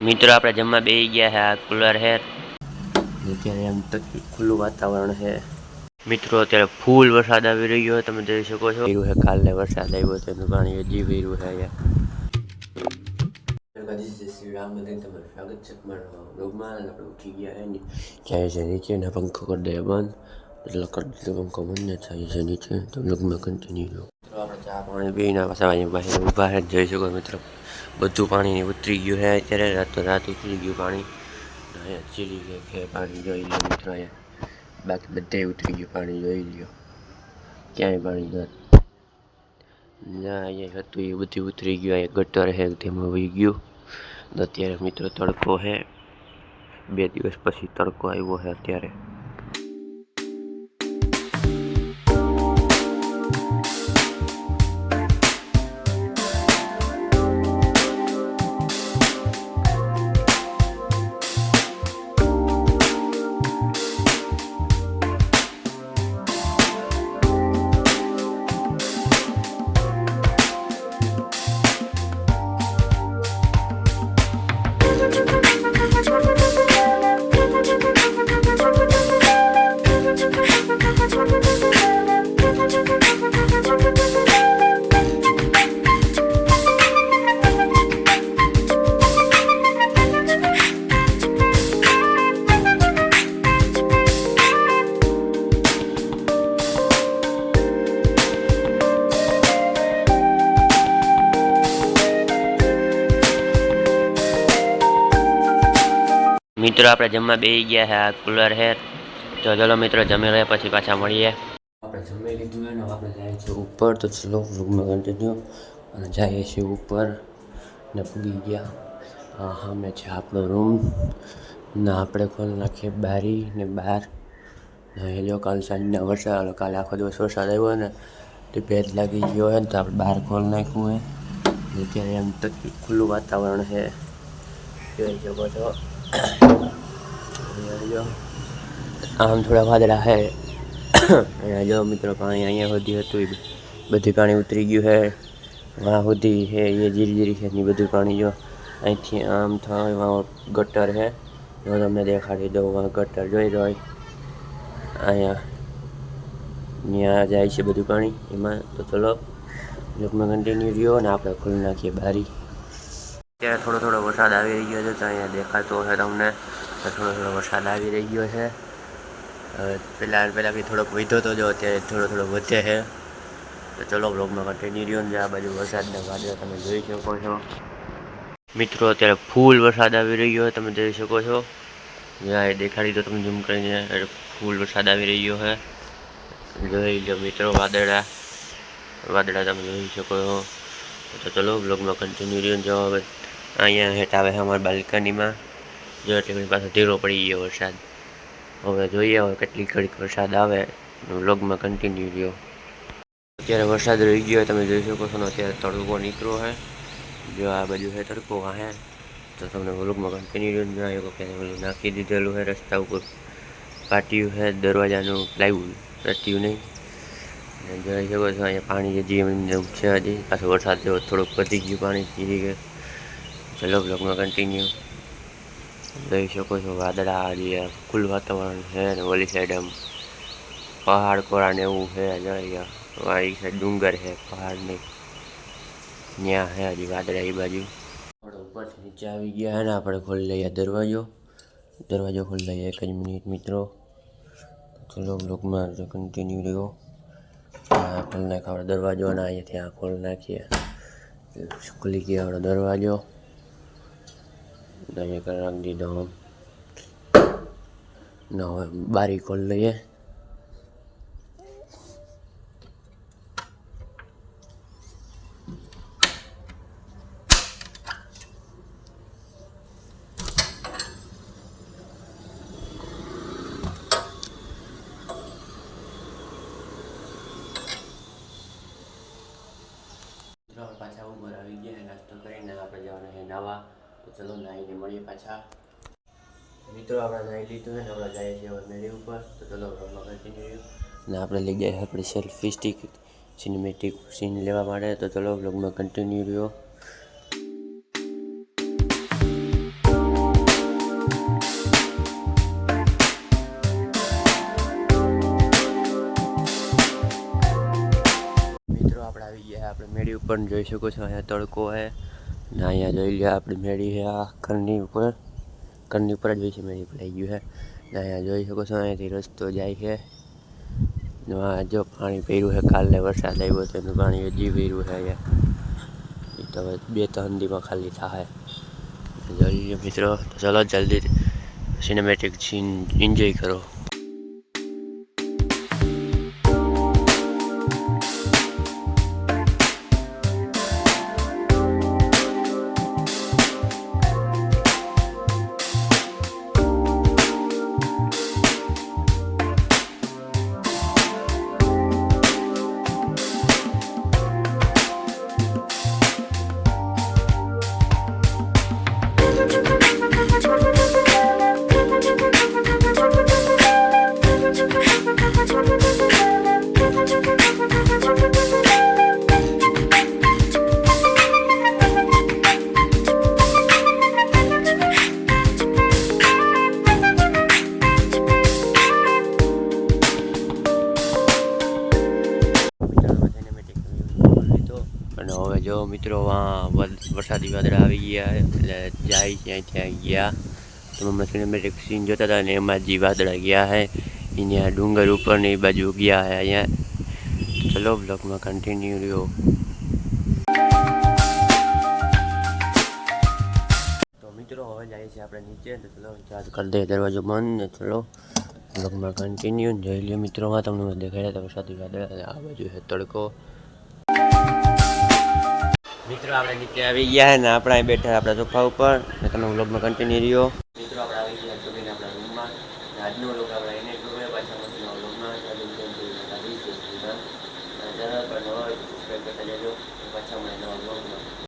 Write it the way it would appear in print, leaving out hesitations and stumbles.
મિત્રો આપણે જમવા બેસી ગયા છે. આ કુલર છે અત્યારે એમ તો ખુલ્લું વાતાવરણ છે. મિત્રો અત્યારે ફૂલ વરસાદ આવી રહ્યો તમે જોઈ શકો છો. કાલે વરસાદ આવ્યો તો એનું પાણી હજી ભર્યું છે. શ્રી રામ મંદિર તમારું સ્વાગત છે. મારા બ્લોગમાં આપણે ઉઠી ગયા એની જાય છે નીચે ને પંખો કરી દે બંધ એટલે કરી દીધો પંખો બંધ ને થાય છે નીચે તો બ્લોગમાં કન્ટિન્યુ. મિત્રો આપણે ચા પાણી પીને પાછા બહાર ઊભા છે જોઈ શકો મિત્રો. બધું પાણી ઉતરી ગયું છે અત્યારે. રાત ઉતરી ગયું પાણી. અહીંયા ચીલી છે પાણી જોઈ લો મિત્રો. અહીંયા બાકી બધે ઉતરી ગયું પાણી જોઈ લ્યો. ક્યાંય પાણી નથી. અહીંયા હતું એ બધું ઉતરી ગયું. અહીંયા ગટર છે તેમાં વહી ગયું. અત્યારે મિત્રો તડકો છે. 2 દિવસ પછી તડકો આવ્યો છે અત્યારે. મિત્રો આપણે જમવા બેસી ગયા છે. આ કુલર છે તો ચલો મિત્રો જમી લે પછી પાછા મળીએ. આપણે જમી લીધું ને આપણે જાય છે ઉપર તો ચલો રૂમમાં કન્ટિન્યુ અને જઈએ છીએ ઉપર ને પૂગી ગયા. સામે છે આપણો રૂમ ને આપણે ખોલી નાખીએ બારી ને બહાર. એ જો કાલ સાંજના વરસાદ કાલે આખો દિવસ વરસાદ આવ્યો ને તે ભેજ લાગી ગયો હોય ને તો આપણે બહાર ખોલી નાખ્યું હોય. અત્યારે એમ તો ખુલ્લું વાતાવરણ છે જોઈ શકો છો. આમ થોડા વાદળા છે. અહીંયા જો મિત્રો પાણી અહીંયા સુધી હતું એ બધું પાણી ઉતરી ગયું છે. વાં સુધી છે એ જીરી છે એની બધું પાણી જો અહીંથી આમ થાય વાં ગટર છે. જો તમને દેખાડી દઉં વાં ગટર જોઈ રહ્યો અહીંયા ત્યાં જાય છે બધું પાણી એમાં. તો ચલો લોકમાં કન્ટિન્યુ રહ્યો ને આપણે ખોલી નાખીએ બારી. અત્યારે થોડો વરસાદ આવી રહ્યો છે તો અહીંયા દેખાતો હશે તમને. થોડો વરસાદ આવી રહ્યો છે. પહેલાં બી થોડોક વધ્યો તો જો અત્યારે થોડો વધે છે. તો ચલો બ્લોગમાં કન્ટિન્યુ રહ્યો ને આ બાજુ વરસાદના વાદળા તમે જોઈ શકો છો. મિત્રો અત્યારે ફૂલ વરસાદ આવી રહ્યો તમે જોઈ શકો છો. જ્યાં દેખાડી તો તમે ઝૂમ કરીને ફૂલ વરસાદ આવી રહ્યો છે જોઈ લો મિત્રો. વાદળા તમે જોઈ શકો છો. તો ચલો બ્લોગમાં કન્ટિન્યુ રહ્યો જો હવે અહીંયા હેઠ આવે છે અમારી બાલ્કનીમાં. જો એટલી ઘણી પાછો ધીરો પડી ગયો વરસાદ. હવે જોઈએ હવે કેટલી ઘડીક વરસાદ આવે. વ્લોગમાં કન્ટિન્યુ રહ્યો. અત્યારે વરસાદ રહી ગયો તમે જોઈ શકો છો ને. અત્યારે તડકો નીકળ્યો છે જો આ બાજુ છે તડકો હે. તો તમને વ્લોગમાં કન્ટિન્યુ રહ્યો. પેલું નાખી દીધેલું છે રસ્તા ઉપર પાટિયું છે દરવાજાનું પ્લાયવુડ રટ્યું નહીં. જોઈ શકો છો અહીંયા પાણી હજી છે હજી પાછો વરસાદ જેવો થોડુંક વધી ગયું પાણી ધીરે ગયું. ચલો બ્લોગમાં કન્ટિન્યુ જોઈ શકો છો. વાદળા હજી ખુલ્લું વાતાવરણ છે ને ઓલી સાઈડ આમ પહાડ કોરા ને એવું છે. જોઈએ વાળી સાઈડ ડુંગર છે પહાડ નહીં ત્યાં છે હજી વાદળા એ બાજુ. આપણે ઉપરથી નીચે આવી ગયા ને આપણે ખોલી લઈએ દરવાજો ખોલી લઈએ 1 જ મિનિટ મિત્રો. ચલો બ્લોગમાં કન્ટિન્યુ રહ્યો. ખોલી નાખીએ આપણો દરવાજો અને અહીંયાથી આ ખોલી નાખીએ. ખુલી ગયો આપણો દરવાજો. અહીંયા કરી રાખી દીધો આમ ને હવે બારી ખોલી લઈએ. પાછા ઉપર આવી ગયા નાસ્તો કરીને આપણે જવાનું છે નાવા. તો ચલો નાહીને મળીએ પાછા. મિત્રો આપણે નાહી લીધું ને આપણે જઈએ છીએ હવે મેળી ઉપર. તો ચલો કન્ટિન્યુ ને આપણે લઈ જાય આપણી સેલ્ફી સ્ટિક સિનેમેટિક સીન લેવા માટે. તો ચલો બ્લોગમાં કન્ટિન્યુ રહ્યો. મેળી ઉપર જોઈ શકો છો, અહીંયા તડકો છે ને અહીંયા જોઈ લો આપણી મેળી છે આ ઘરની ઉપર જ હોય છે, મેળી પર આવી ગયું છે ને અહીંયા જોઈ શકો છો અહીંયાથી રસ્તો જાય છે ને આ જો પાણી ભર્યું છે, કાલે વરસાદ આવ્યો તો એનું પાણી હજી ભર્યું છે અહીંયા. એ તો હવે 2-3 દીમાં ખાલી થાય. જોઈ લો મિત્રો, તો ચલો જલ્દી સિનેમેટિક સીન એન્જોય કરો. અને હવે જો મિત્રો વરસાદી વાદળા આવી ગયા એટલે જાય ત્યાંથી આવી ગયા. તમે હમણાં સિનેમેટિક સીન જોતા હતા ને એમાં જે વાદળા ગયા છે અહીંયા ડુંગર ઉપર ને એ બાજુ ગયા છે અહીંયા. ચલો બ્લોગમાં કન્ટિન્યુ રહ્યો. તો મિત્રો હવે જાય છે આપણે નીચે, તો ચલો ચાર્જ કરી દે દરવાજો બંધ ને ચલો બ્લોગમાં કન્ટિન્યુ જોઈ લો. મિત્રોમાં તમને દેખાડ્યા હતા વરસાદી વાદળા, આ બાજુ છે તડકો. મિત્રો આપણે નીચે આવી ગયા ને આપણે અહીં બેઠા આપણા સોફા ઉપર ને તમે વ્લોગમાં કન્ટિન્યુ રહ્યો. મિત્રો આપણે આવી ગયા છોકરીને આપણા રૂમમાં. આજનો વ્લોગ આપણે એને જોવે પાછા મસ્તીનો વ્લોગમાં પાછા મળે નવા વ્લોગમાં.